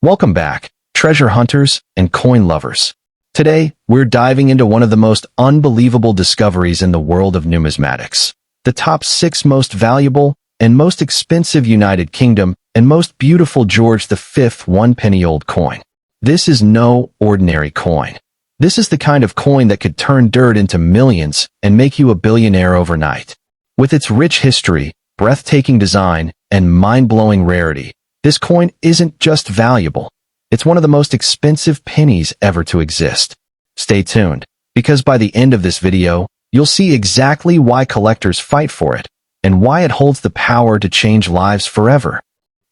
Welcome back, treasure hunters and coin lovers. Today, we're diving into one of the most unbelievable discoveries in the world of numismatics. The top 6 most valuable and most expensive United Kingdom and most beautiful George V 1 penny old coin. This is no ordinary coin. This is the kind of coin that could turn dirt into millions and make you a billionaire overnight. With its rich history, breathtaking design, and mind-blowing rarity, this coin isn't just valuable. It's one of the most expensive pennies ever to exist. Stay tuned, because by the end of this video, you'll see exactly why collectors fight for it and why it holds the power to change lives forever.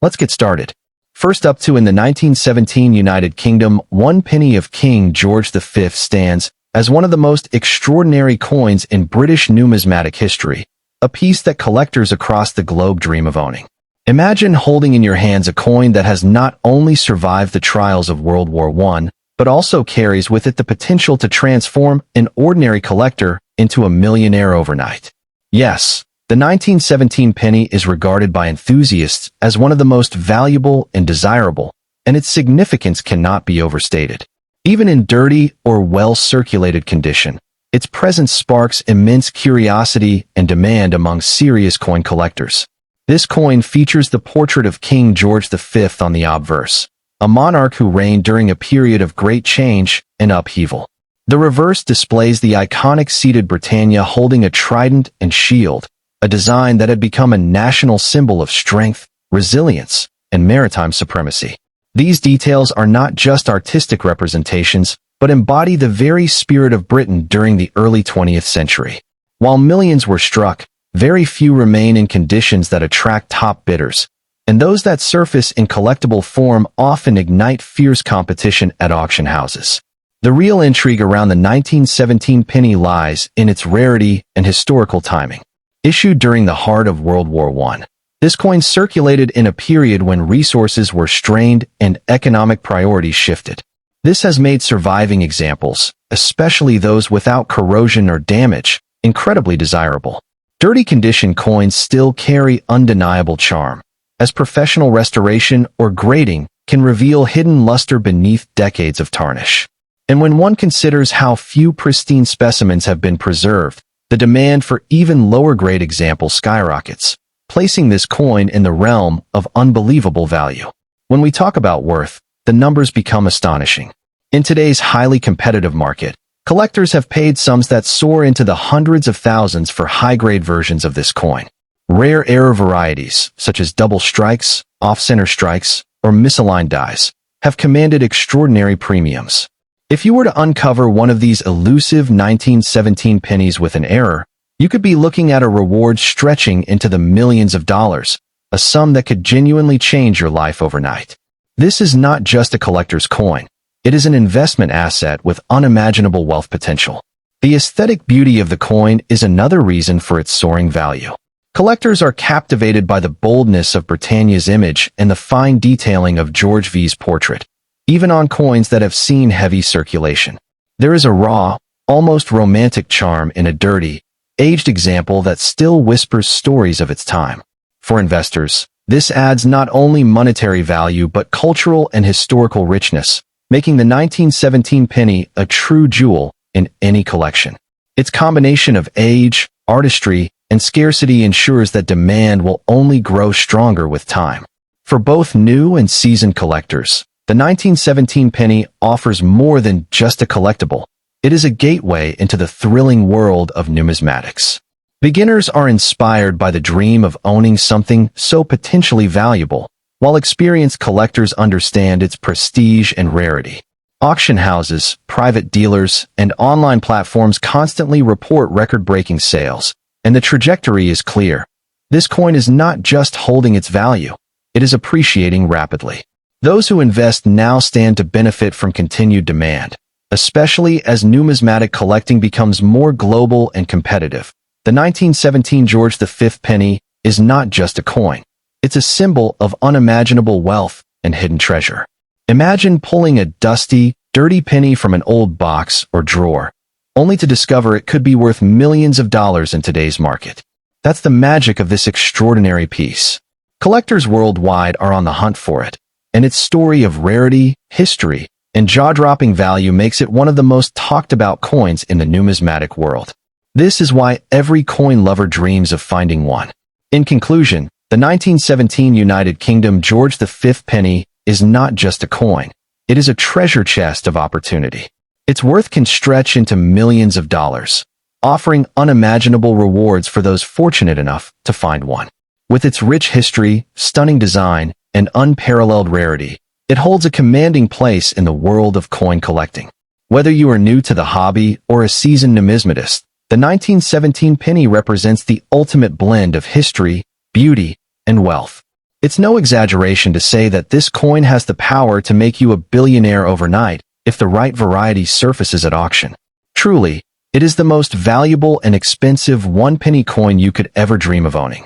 Let's get started. First up, in the 1917 United Kingdom, 1 penny of King George V stands as one of the most extraordinary coins in British numismatic history, a piece that collectors across the globe dream of owning. Imagine holding in your hands a coin that has not only survived the trials of World War I, but also carries with it the potential to transform an ordinary collector into a millionaire overnight. Yes, the 1917 penny is regarded by enthusiasts as one of the most valuable and desirable, and its significance cannot be overstated. Even in dirty or well-circulated condition, its presence sparks immense curiosity and demand among serious coin collectors. This coin features the portrait of King George V on the obverse, a monarch who reigned during a period of great change and upheaval. The reverse displays the iconic seated Britannia holding a trident and shield, a design that had become a national symbol of strength, resilience, and maritime supremacy. These details are not just artistic representations, but embody the very spirit of Britain during the early 20th century. While millions were struck, very few remain in conditions that attract top bidders, and those that surface in collectible form often ignite fierce competition at auction houses. The real intrigue around the 1917 penny lies in its rarity and historical timing. Issued during the heart of World War I, this coin circulated in a period when resources were strained and economic priorities shifted. This has made surviving examples, especially those without corrosion or damage, incredibly desirable. Dirty condition coins still carry undeniable charm, as professional restoration or grading can reveal hidden luster beneath decades of tarnish. And when one considers how few pristine specimens have been preserved, the demand for even lower-grade examples skyrockets, placing this coin in the realm of unbelievable value. When we talk about worth, the numbers become astonishing. In today's highly competitive market, collectors have paid sums that soar into the hundreds of thousands for high-grade versions of this coin. Rare error varieties, such as double strikes, off-center strikes, or misaligned dies, have commanded extraordinary premiums. If you were to uncover one of these elusive 1917 pennies with an error, you could be looking at a reward stretching into the millions of dollars, a sum that could genuinely change your life overnight. This is not just a collector's coin. It is an investment asset with unimaginable wealth potential. The aesthetic beauty of the coin is another reason for its soaring value. Collectors are captivated by the boldness of Britannia's image and the fine detailing of George V's portrait, even on coins that have seen heavy circulation. There is a raw, almost romantic charm in a dirty, aged example that still whispers stories of its time. For investors, this adds not only monetary value but cultural and historical richness, making the 1917 penny a true jewel in any collection. Its combination of age, artistry, and scarcity ensures that demand will only grow stronger with time. For both new and seasoned collectors, the 1917 penny offers more than just a collectible. It is a gateway into the thrilling world of numismatics. Beginners are inspired by the dream of owning something so potentially valuable, while experienced collectors understand its prestige and rarity. Auction houses, private dealers, and online platforms constantly report record-breaking sales, and the trajectory is clear. This coin is not just holding its value, it is appreciating rapidly. Those who invest now stand to benefit from continued demand, especially as numismatic collecting becomes more global and competitive. The 1917 George V penny is not just a coin. It's a symbol of unimaginable wealth and hidden treasure. Imagine pulling a dusty, dirty penny from an old box or drawer, only to discover it could be worth millions of dollars in today's market. That's the magic of this extraordinary piece. Collectors worldwide are on the hunt for it, and its story of rarity, history, and jaw-dropping value makes it one of the most talked-about coins in the numismatic world. This is why every coin lover dreams of finding one. In conclusion, the 1917 United Kingdom George V penny is not just a coin. It is a treasure chest of opportunity. Its worth can stretch into millions of dollars, offering unimaginable rewards for those fortunate enough to find one. With its rich history, stunning design, and unparalleled rarity, it holds a commanding place in the world of coin collecting. Whether you are new to the hobby or a seasoned numismatist, the 1917 penny represents the ultimate blend of history, beauty, and wealth. It's no exaggeration to say that this coin has the power to make you a billionaire overnight if the right variety surfaces at auction. Truly, it is the most valuable and expensive one-penny coin you could ever dream of owning.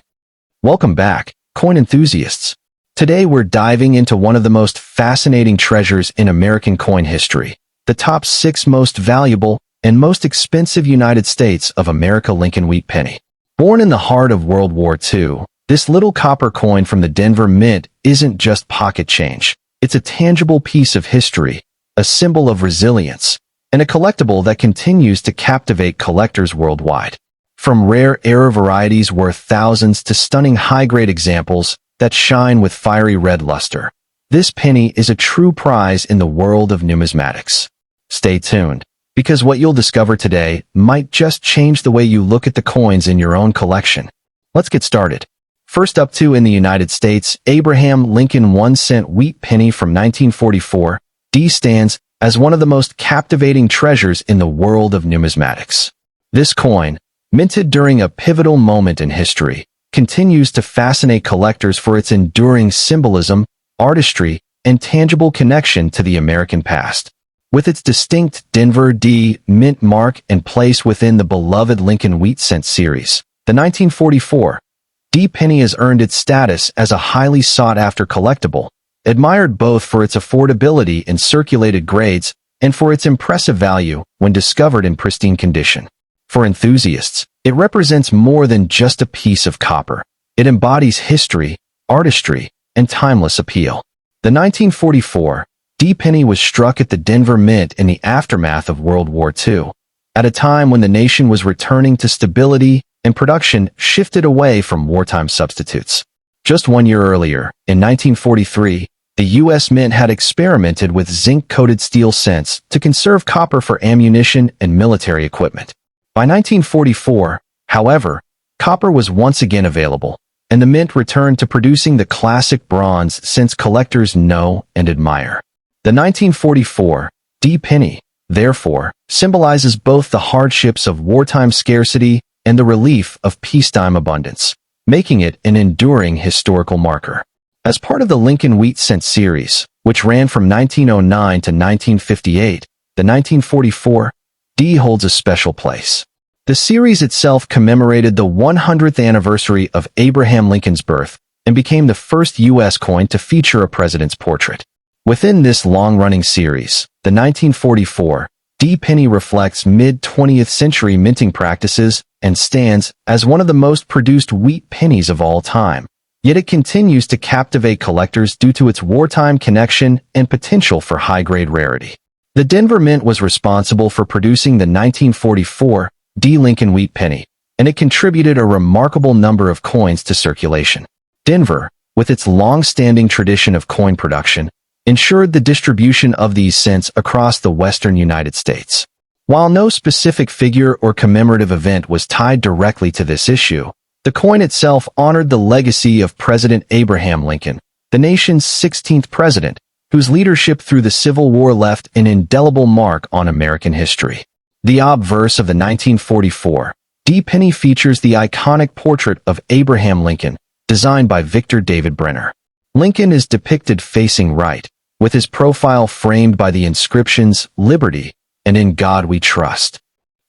Welcome back, coin enthusiasts. Today we're diving into one of the most fascinating treasures in American coin history, the top 6 most valuable and most expensive United States of America Lincoln Wheat penny. Born in the heart of World War II, this little copper coin from the Denver Mint isn't just pocket change. It's a tangible piece of history, a symbol of resilience, and a collectible that continues to captivate collectors worldwide. From rare era varieties worth thousands to stunning high-grade examples that shine with fiery red luster, this penny is a true prize in the world of numismatics. Stay tuned, because what you'll discover today might just change the way you look at the coins in your own collection. Let's get started. First up in the United States, Abraham Lincoln 1-cent wheat penny from 1944, stands as one of the most captivating treasures in the world of numismatics. This coin, minted during a pivotal moment in history, continues to fascinate collectors for its enduring symbolism, artistry, and tangible connection to the American past. With its distinct Denver D mint mark and place within the beloved Lincoln Wheat Cent series, the 1944 D penny has earned its status as a highly sought-after collectible, admired both for its affordability in circulated grades and for its impressive value when discovered in pristine condition. For enthusiasts, it represents more than just a piece of copper. It embodies history, artistry, and timeless appeal. The 1944 D penny was struck at the Denver Mint in the aftermath of World War II, at a time when the nation was returning to stability and production shifted away from wartime substitutes. Just 1 year earlier, in 1943, the U.S. Mint had experimented with zinc-coated steel cents to conserve copper for ammunition and military equipment. By 1944, however, copper was once again available, and the Mint returned to producing the classic bronze cents collectors know and admire. The 1944 D penny, therefore, symbolizes both the hardships of wartime scarcity and the relief of peacetime abundance, making it an enduring historical marker. As part of the Lincoln Wheat Cent series, which ran from 1909 to 1958, the 1944 D holds a special place. The series itself commemorated the 100th anniversary of Abraham Lincoln's birth and became the first U.S. coin to feature a president's portrait. Within this long-running series, the 1944 D penny reflects mid-20th century minting practices and stands as one of the most produced wheat pennies of all time. Yet it continues to captivate collectors due to its wartime connection and potential for high-grade rarity. The Denver Mint was responsible for producing the 1944 D Lincoln Wheat penny, and it contributed a remarkable number of coins to circulation. Denver, with its long-standing tradition of coin production, ensured the distribution of these cents across the western United States. While no specific figure or commemorative event was tied directly to this issue, the coin itself honored the legacy of President Abraham Lincoln, the nation's 16th president, whose leadership through the Civil War left an indelible mark on American history. The obverse of the 1944 D penny features the iconic portrait of Abraham Lincoln, designed by Victor David Brenner. Lincoln is depicted facing right, with his profile framed by the inscriptions "Liberty" and "In God We Trust."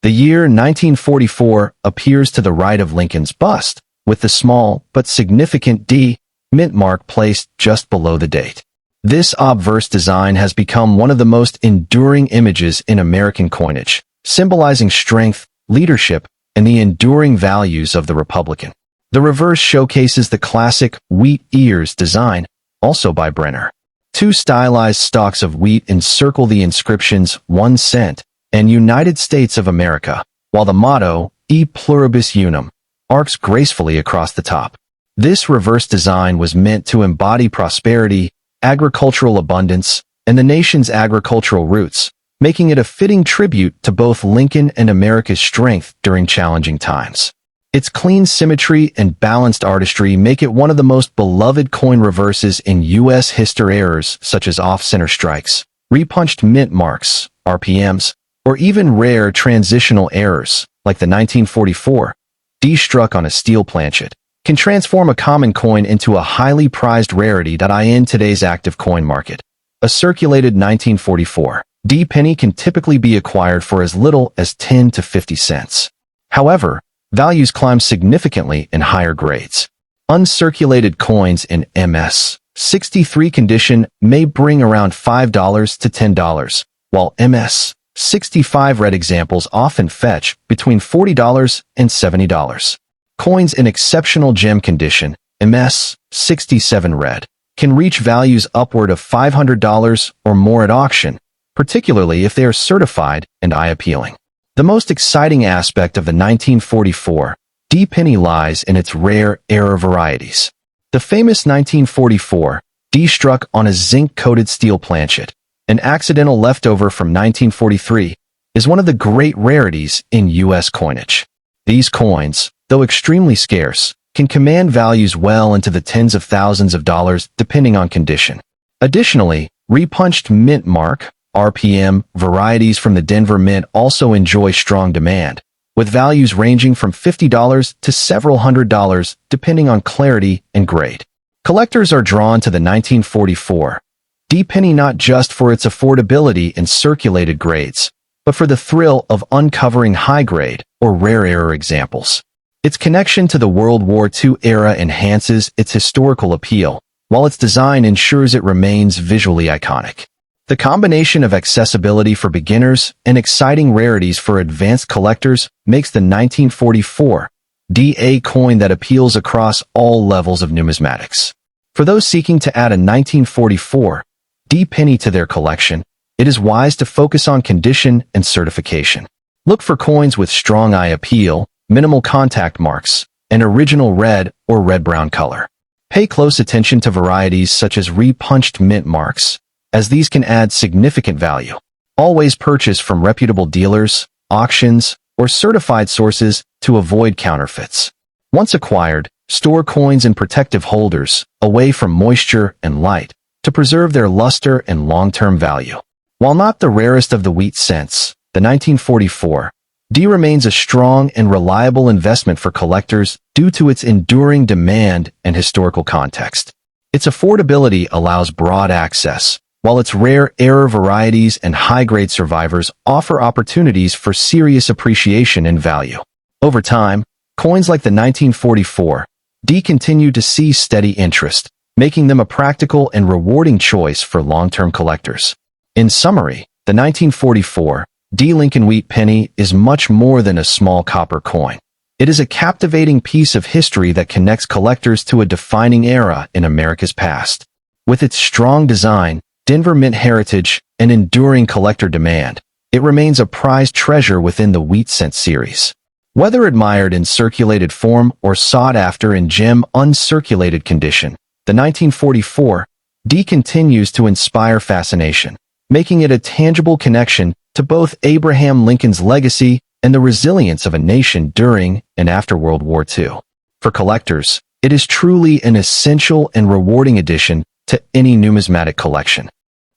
The year 1944 appears to the right of Lincoln's bust, with the small but significant D mint mark placed just below the date. This obverse design has become one of the most enduring images in American coinage, symbolizing strength, leadership, and the enduring values of the Republican. The reverse showcases the classic wheat ears design, also by Brenner. Two stylized stalks of wheat encircle the inscriptions 1 cent and United States of America, while the motto E pluribus unum arcs gracefully across the top. This reverse design was meant to embody prosperity, agricultural abundance, and the nation's agricultural roots, making it a fitting tribute to both Lincoln and America's strength during challenging times. Its clean symmetry and balanced artistry make it one of the most beloved coin reverses in U.S. history. Errors such as off-center strikes, repunched mint marks, RPMs, or even rare transitional errors, like the 1944 D struck on a steel planchet, can transform a common coin into a highly prized rarity. In today's active coin market, a circulated 1944 D penny can typically be acquired for as little as 10 to 50 cents. However, values climb significantly in higher grades. Uncirculated coins in MS 63 condition may bring around $5 to $10, while MS 65 red examples often fetch between $40 and $70. Coins in exceptional gem condition, MS 67 red, can reach values upward of $500 or more at auction, particularly if they are certified and eye-appealing. The most exciting aspect of the 1944 D penny lies in its rare error varieties. The famous 1944 D struck on a zinc-coated steel planchet, an accidental leftover from 1943, is one of the great rarities in U.S. coinage. These coins, though extremely scarce, can command values well into the tens of thousands of dollars depending on condition. Additionally, repunched mint mark, RPM, varieties from the Denver Mint also enjoy strong demand, with values ranging from $50 to several $100s depending on clarity and grade. Collectors are drawn to the 1944 D penny not just for its affordability in circulated grades, but for the thrill of uncovering high-grade or rare error examples. Its connection to the World War II era enhances its historical appeal, while its design ensures it remains visually iconic. The combination of accessibility for beginners and exciting rarities for advanced collectors makes the 1944 D a coin that appeals across all levels of numismatics. For those seeking to add a 1944 D penny to their collection, it is wise to focus on condition and certification. Look for coins with strong eye appeal, minimal contact marks, and original red or red-brown color. Pay close attention to varieties such as repunched mint marks, as these can add significant value. Always purchase from reputable dealers, auctions, or certified sources to avoid counterfeits. Once acquired, store coins in protective holders, away from moisture and light, to preserve their luster and long-term value. While not the rarest of the wheat cents, the 1944 D remains a strong and reliable investment for collectors due to its enduring demand and historical context. Its affordability allows broad access, while its rare error varieties and high-grade survivors offer opportunities for serious appreciation and value. Over time, coins like the 1944 D continue to see steady interest, making them a practical and rewarding choice for long-term collectors. In summary, the 1944 D Lincoln Wheat Penny is much more than a small copper coin. It is a captivating piece of history that connects collectors to a defining era in America's past. With its strong design, Denver Mint heritage, and enduring collector demand, it remains a prized treasure within the wheat cent series. Whether admired in circulated form or sought after in gem uncirculated condition, the 1944 D continues to inspire fascination, making it a tangible connection to both Abraham Lincoln's legacy and the resilience of a nation during and after World War II. For collectors, it is truly an essential and rewarding addition to any numismatic collection.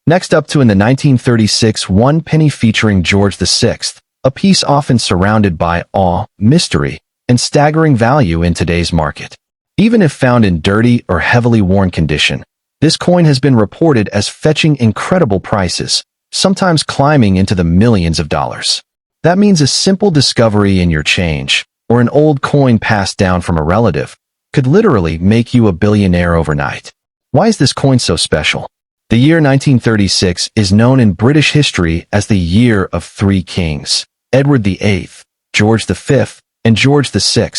Next up to in the 1936 1 penny featuring George VI, a piece often surrounded by awe, mystery, and staggering value in today's market. Even if found in dirty or heavily worn condition, this coin has been reported as fetching incredible prices, sometimes climbing into the millions of dollars. That means a simple discovery in your change, or an old coin passed down from a relative, could literally make you a billionaire overnight. Why is this coin so special? The year 1936 is known in British history as the Year of Three Kings: Edward VIII, George V, and George VI,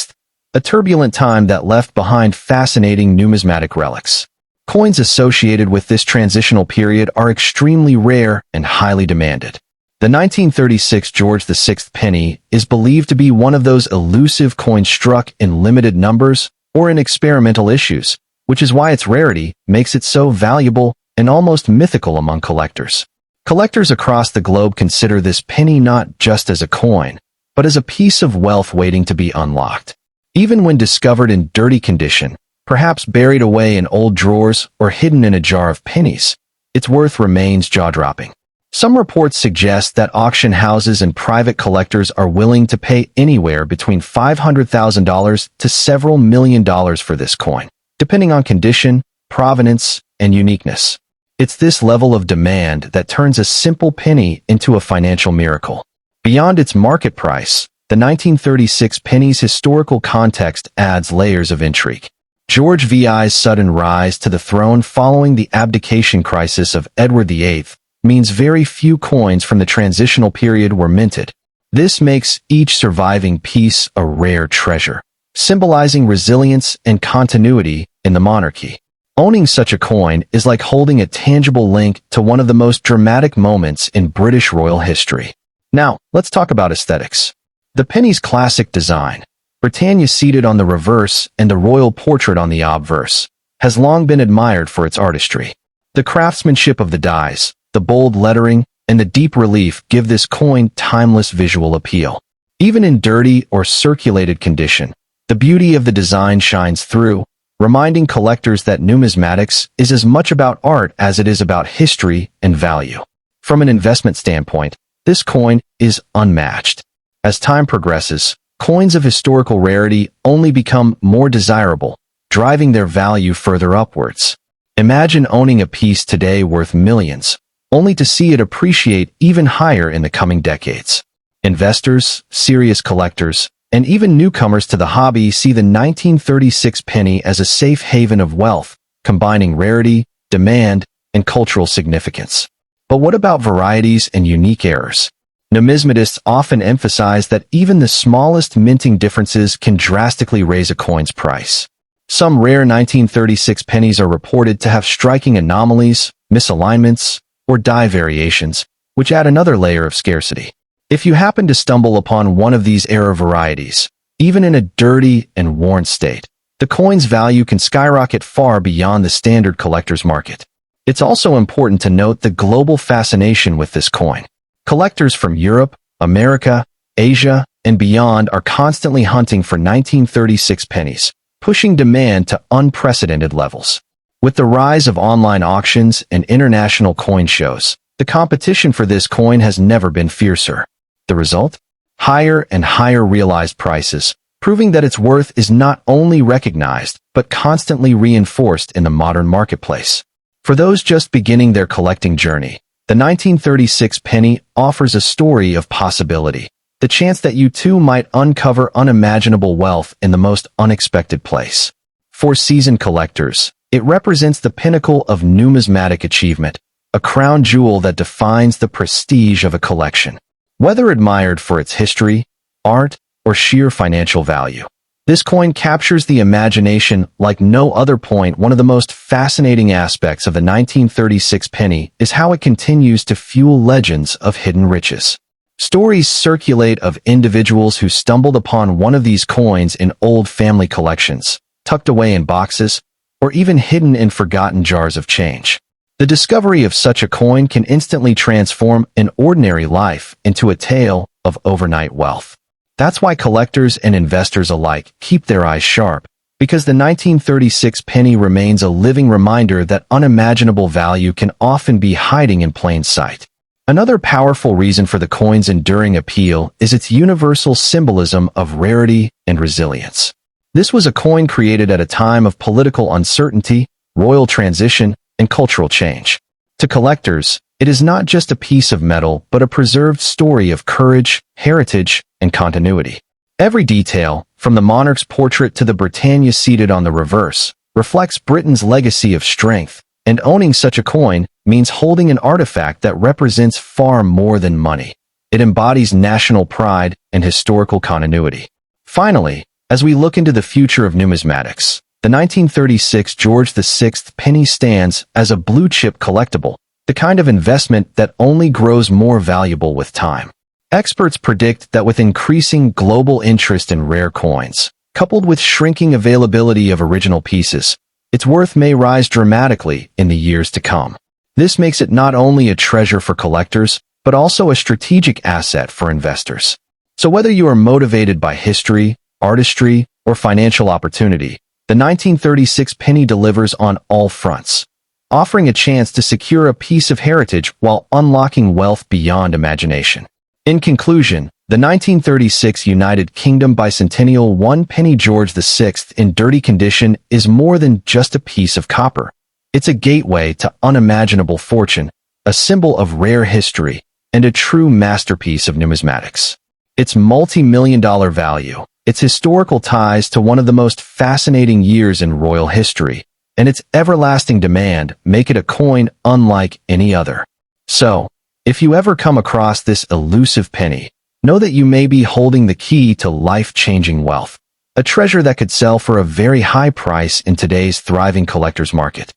a turbulent time that left behind fascinating numismatic relics. Coins associated with this transitional period are extremely rare and highly demanded. The 1936 George VI penny is believed to be one of those elusive coins struck in limited numbers or in experimental issues, which is why its rarity makes it so valuable and almost mythical among collectors. Collectors across the globe consider this penny not just as a coin, but as a piece of wealth waiting to be unlocked. Even when discovered in dirty condition, perhaps buried away in old drawers or hidden in a jar of pennies, its worth remains jaw-dropping. Some reports suggest that auction houses and private collectors are willing to pay anywhere between $500,000 to several $1 million for this coin, depending on condition, provenance, and uniqueness. It's this level of demand that turns a simple penny into a financial miracle. Beyond its market price, the 1936 penny's historical context adds layers of intrigue. George VI's sudden rise to the throne following the abdication crisis of Edward VIII means very few coins from the transitional period were minted. This makes each surviving piece a rare treasure, symbolizing resilience and continuity in the monarchy. Owning such a coin is like holding a tangible link to one of the most dramatic moments in British royal history. Now, let's talk about aesthetics. The penny's classic design, Britannia seated on the reverse and the royal portrait on the obverse, has long been admired for its artistry. The craftsmanship of the dies, the bold lettering, and the deep relief give this coin timeless visual appeal. Even in dirty or circulated condition, the beauty of the design shines through, reminding collectors that numismatics is as much about art as it is about history and value. From an investment standpoint, this coin is unmatched. As time progresses, coins of historical rarity only become more desirable, driving their value further upwards. Imagine owning a piece today worth millions, only to see it appreciate even higher in the coming decades. Investors, serious collectors, and even newcomers to the hobby see the 1936 penny as a safe haven of wealth, combining rarity, demand, and cultural significance. But what about varieties and unique errors? Numismatists often emphasize that even the smallest minting differences can drastically raise a coin's price. Some rare 1936 pennies are reported to have striking anomalies, misalignments, or die variations, which add another layer of scarcity. If you happen to stumble upon one of these error varieties, even in a dirty and worn state, the coin's value can skyrocket far beyond the standard collector's market. It's also important to note the global fascination with this coin. Collectors from Europe, America, Asia, and beyond are constantly hunting for 1936 pennies, pushing demand to unprecedented levels. With the rise of online auctions and international coin shows, the competition for this coin has never been fiercer. The result? Higher and higher realized prices, proving that its worth is not only recognized, but constantly reinforced in the modern marketplace. For those just beginning their collecting journey, the 1936 penny offers a story of possibility, the chance that you too might uncover unimaginable wealth in the most unexpected place. For seasoned collectors, it represents the pinnacle of numismatic achievement, a crown jewel that defines the prestige of a collection. Whether admired for its history, art, or sheer financial value, this coin captures the imagination like no other. One of the most fascinating aspects of the 1936 penny is how it continues to fuel legends of hidden riches. Stories circulate of individuals who stumbled upon one of these coins in old family collections, tucked away in boxes, or even hidden in forgotten jars of change. The discovery of such a coin can instantly transform an ordinary life into a tale of overnight wealth. That's why collectors and investors alike keep their eyes sharp, because the 1936 penny remains a living reminder that unimaginable value can often be hiding in plain sight. Another powerful reason for the coin's enduring appeal is its universal symbolism of rarity and resilience. This was a coin created at a time of political uncertainty, royal transition, and cultural change. To collectors, it is not just a piece of metal, but a preserved story of courage, heritage, and continuity. Every detail, from the monarch's portrait to the Britannia seated on the reverse, reflects Britain's legacy of strength, and owning such a coin means holding an artifact that represents far more than money. It embodies national pride and historical continuity. Finally, as we look into the future of numismatics, the 1936 George VI penny stands as a blue-chip collectible, the kind of investment that only grows more valuable with time. Experts predict that with increasing global interest in rare coins, coupled with shrinking availability of original pieces, its worth may rise dramatically in the years to come. This makes it not only a treasure for collectors, but also a strategic asset for investors. So whether you are motivated by history, artistry, or financial opportunity, the 1936 penny delivers on all fronts, offering a chance to secure a piece of heritage while unlocking wealth beyond imagination. In conclusion, the 1936 United Kingdom bicentennial 1 penny George VI in dirty condition is more than just a piece of copper. It's a gateway to unimaginable fortune, a symbol of rare history, and a true masterpiece of numismatics. Its multi-million-dollar value, its historical ties to one of the most fascinating years in royal history, and its everlasting demand make it a coin unlike any other. So, if you ever come across this elusive penny, know that you may be holding the key to life-changing wealth, a treasure that could sell for a very high price in today's thriving collector's market.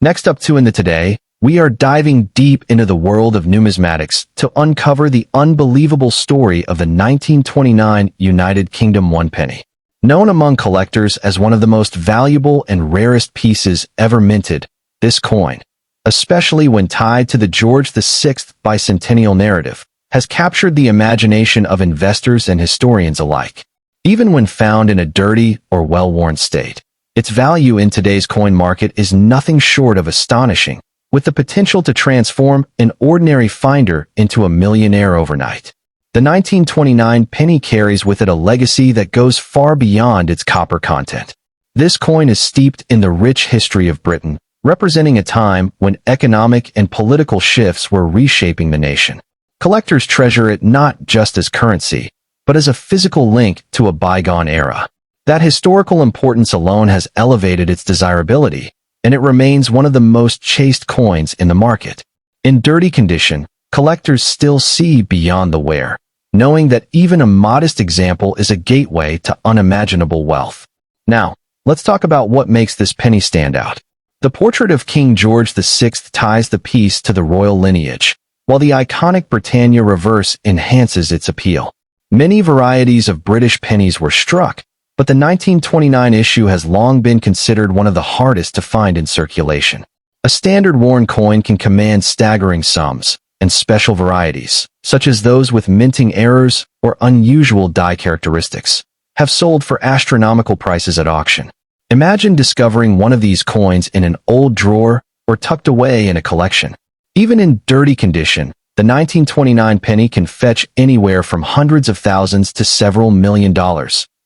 Next up in the Today, we are diving deep into the world of numismatics to uncover the unbelievable story of the 1929 United Kingdom 1 penny. Known among collectors as one of the most valuable and rarest pieces ever minted, this coin, especially when tied to the George VI bicentennial narrative, has captured the imagination of investors and historians alike. Even when found in a dirty or well-worn state, its value in today's coin market is nothing short of astonishing, with the potential to transform an ordinary finder into a millionaire overnight. The 1929 penny carries with it a legacy that goes far beyond its copper content. This coin is steeped in the rich history of Britain, representing a time when economic and political shifts were reshaping the nation. Collectors treasure it not just as currency, but as a physical link to a bygone era. That historical importance alone has elevated its desirability, and it remains one of the most chased coins in the market. In dirty condition, collectors still see beyond the wear, knowing that even a modest example is a gateway to unimaginable wealth. Now, let's talk about what makes this penny stand out. The portrait of King George VI ties the piece to the royal lineage, while the iconic Britannia reverse enhances its appeal. Many varieties of British pennies were struck, but the 1929 issue has long been considered one of the hardest to find in circulation. A standard worn coin can command staggering sums, and special varieties, such as those with minting errors or unusual die characteristics, have sold for astronomical prices at auction. Imagine discovering one of these coins in an old drawer or tucked away in a collection. Even in dirty condition, the 1929 penny can fetch anywhere from hundreds of thousands to several $1 million,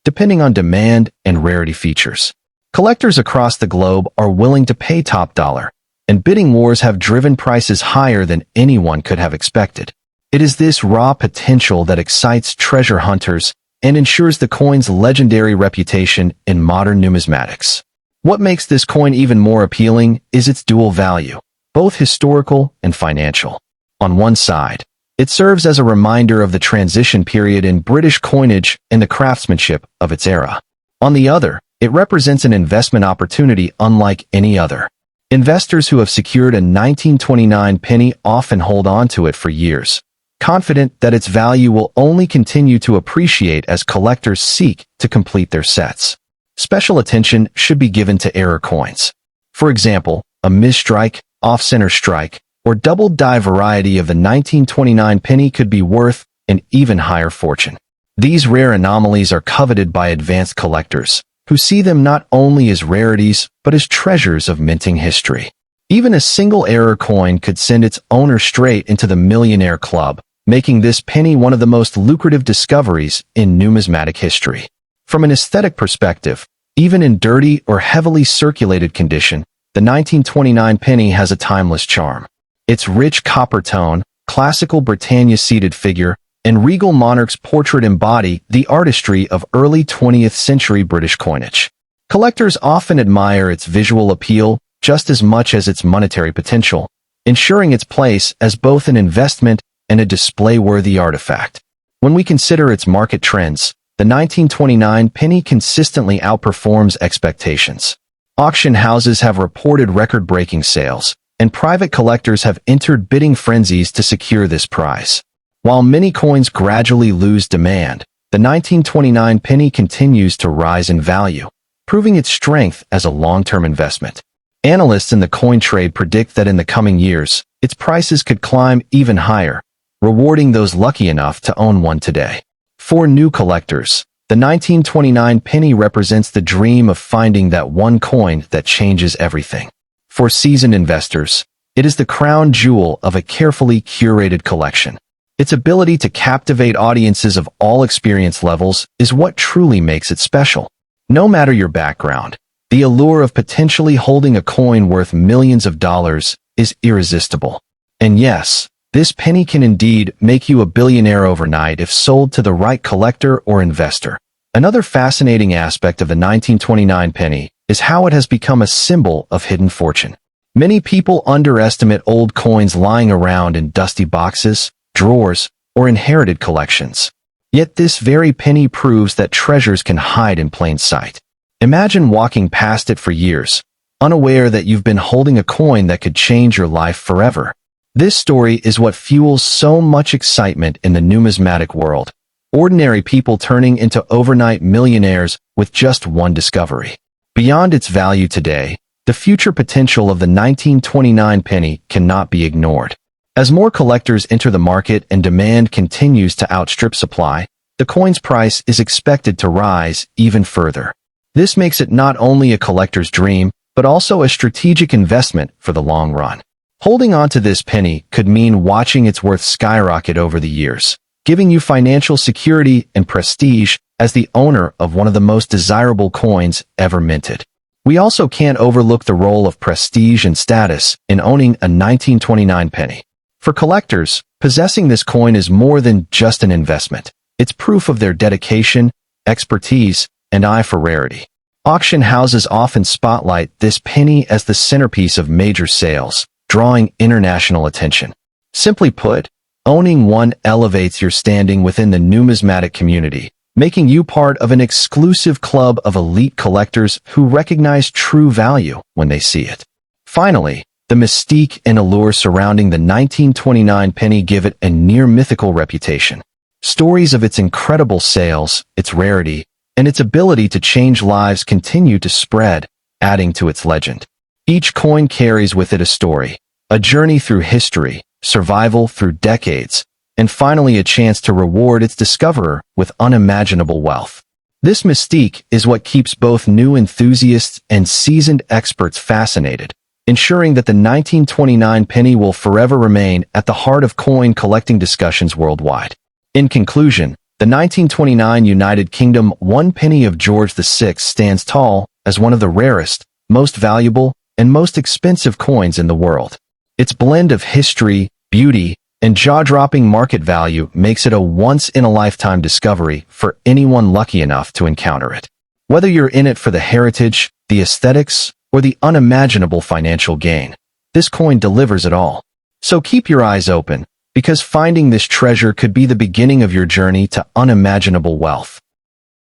depending on demand and rarity features. Collectors across the globe are willing to pay top dollar, and bidding wars have driven prices higher than anyone could have expected. It is this raw potential that excites treasure hunters and ensures the coin's legendary reputation in modern numismatics. What makes this coin even more appealing is its dual value, both historical and financial. On one side, it serves as a reminder of the transition period in British coinage and the craftsmanship of its era. On the other, it represents an investment opportunity unlike any other. Investors who have secured a 1929 penny often hold on to it for years, confident that its value will only continue to appreciate as collectors seek to complete their sets. Special attention should be given to error coins. For example, a misstrike, off-center strike, or double-die variety of the 1929 penny could be worth an even higher fortune. These rare anomalies are coveted by advanced collectors, who see them not only as rarities, but as treasures of minting history. Even a single error coin could send its owner straight into the millionaire club, making this penny one of the most lucrative discoveries in numismatic history. From an aesthetic perspective, even in dirty or heavily circulated condition, the 1929 penny has a timeless charm. Its rich copper tone, classical Britannia-seated figure, and regal monarch's portrait embody the artistry of early 20th century British coinage. Collectors often admire its visual appeal just as much as its monetary potential, ensuring its place as both an investment and a display-worthy artifact. When we consider its market trends, the 1929 penny consistently outperforms expectations, Auction houses have reported record-breaking sales, and private collectors have entered bidding frenzies to secure this prize. While many coins gradually lose demand, the 1929 penny continues to rise in value, proving its strength as a long-term investment. Analysts in the coin trade predict that in the coming years, its prices could climb even higher, rewarding those lucky enough to own one today. For new collectors, the 1929 penny represents the dream of finding that one coin that changes everything. For seasoned investors, it is the crown jewel of a carefully curated collection. Its ability to captivate audiences of all experience levels is what truly makes it special. No matter your background, the allure of potentially holding a coin worth millions of dollars is irresistible. And yes, this penny can indeed make you a billionaire overnight if sold to the right collector or investor. Another fascinating aspect of the 1929 penny is how it has become a symbol of hidden fortune. Many people underestimate old coins lying around in dusty boxes, drawers, or inherited collections. Yet this very penny proves that treasures can hide in plain sight. Imagine walking past it for years, unaware that you've been holding a coin that could change your life forever. This story is what fuels so much excitement in the numismatic world. Ordinary people turning into overnight millionaires with just one discovery. Beyond its value today, the future potential of the 1929 penny cannot be ignored. As more collectors enter the market and demand continues to outstrip supply, the coin's price is expected to rise even further. This makes it not only a collector's dream, but also a strategic investment for the long run. Holding on to this penny could mean watching its worth skyrocket over the years, giving you financial security and prestige as the owner of one of the most desirable coins ever minted. We also can't overlook the role of prestige and status in owning a 1929 penny. For collectors, possessing this coin is more than just an investment. It's proof of their dedication, expertise, and eye for rarity. Auction houses often spotlight this penny as the centerpiece of major sales, drawing international attention. Simply put, owning one elevates your standing within the numismatic community, making you part of an exclusive club of elite collectors who recognize true value when they see it. Finally, the mystique and allure surrounding the 1929 penny give it a near-mythical reputation. Stories of its incredible sales, its rarity, and its ability to change lives continue to spread, adding to its legend. Each coin carries with it a story, a journey through history, survival through decades, and finally a chance to reward its discoverer with unimaginable wealth. This mystique is what keeps both new enthusiasts and seasoned experts fascinated, ensuring that the 1929 penny will forever remain at the heart of coin collecting discussions worldwide. In conclusion, the 1929 United Kingdom 1 penny of George VI stands tall as one of the rarest, most valuable, and most expensive coins in the world. Its blend of history, beauty, and jaw-dropping market value makes it a once-in-a-lifetime discovery for anyone lucky enough to encounter it. Whether you're in it for the heritage, the aesthetics, or the unimaginable financial gain, this coin delivers it all. So keep your eyes open, because finding this treasure could be the beginning of your journey to unimaginable wealth.